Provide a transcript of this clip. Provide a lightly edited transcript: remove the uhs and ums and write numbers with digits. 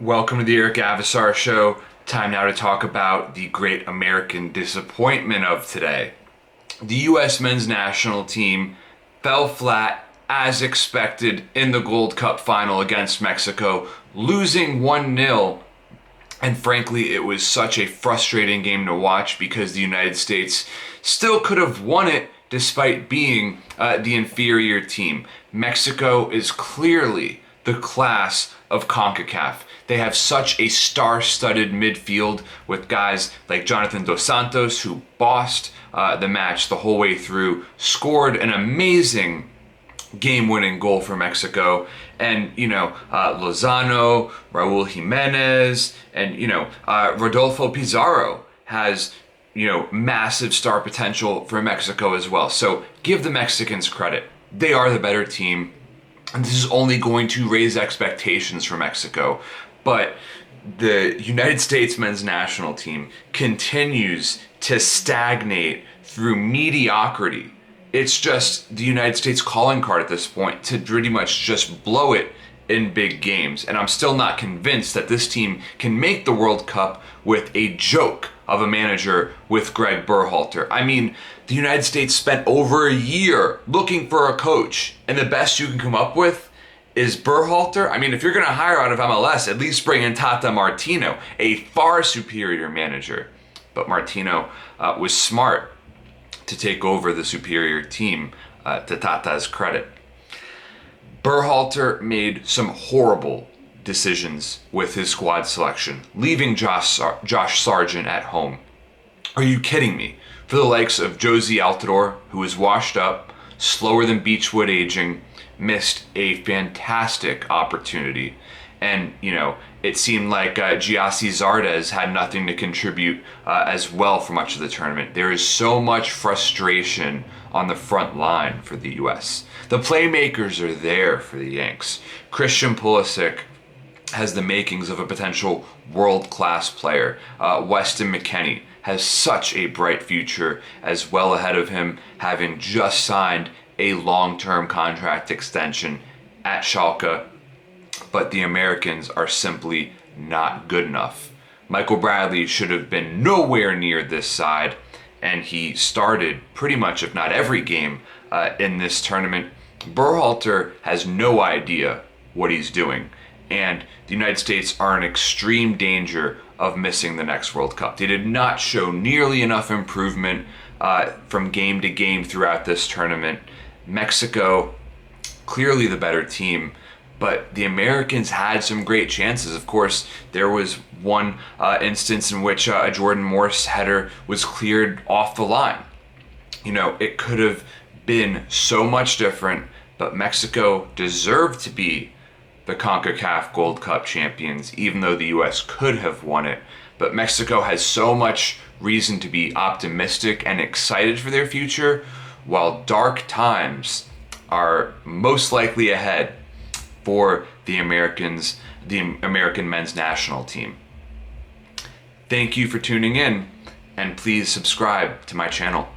Welcome to the Eric Avisar Show. Time now to talk about the great American disappointment of today. The U.S. men's national team fell flat as expected in the Gold Cup final against Mexico, losing 1-0. And frankly, it was such a frustrating game to watch because the United States still could have won it despite being the inferior team. Mexico is clearly the class of CONCACAF. They have such a star-studded midfield with guys like Jonathan Dos Santos, who bossed the match the whole way through, scored an amazing game-winning goal for Mexico, and Lozano, Raul Jimenez, and Rodolfo Pizarro has massive star potential for Mexico as well. So give the Mexicans credit. They are the better team, and this is only going to raise expectations for Mexico. But the United States men's national team continues to stagnate through mediocrity. It's just the United States calling card at this point to pretty much just blow it in big games. And I'm still not convinced that this team can make the World Cup with a joke of a manager with Gregg Berhalter. I mean, the United States spent over a year looking for a coach, and the best you can come up with is Berhalter. I mean, if you're going to hire out of MLS, at least bring in Tata Martino, a far superior manager. But Martino was smart to take over the superior team, to Tata's credit. Berhalter made some horrible decisions with his squad selection, leaving Josh Sargent at home. Are you kidding me? For the likes of Josie Altidore, who is washed up, slower than beechwood aging, missed a fantastic opportunity. And, it seemed like Giassi Zardes had nothing to contribute as well for much of the tournament. There is so much frustration on the front line for the U.S. The playmakers are there for the Yanks. Christian Pulisic has the makings of a potential world-class player. Weston McKennie has such a bright future as well ahead of him, having just signed a long-term contract extension at Schalke. But the Americans are simply not good enough. Michael Bradley should have been nowhere near this side, and he started pretty much, if not every game, in this tournament. Berhalter has no idea what he's doing, and the United States are in extreme danger of missing the next World Cup. They did not show nearly enough improvement from game to game throughout this tournament. Mexico, clearly the better team, but the Americans had some great chances. Of course, there was one instance in which a Jordan Morris header was cleared off the line. It could have been so much different, but Mexico deserved to be the CONCACAF Gold Cup champions, even though the U.S. could have won it. But Mexico has so much reason to be optimistic and excited for their future, while dark times are most likely ahead for the Americans, the American men's national team. Thank you for tuning in, and please subscribe to my channel.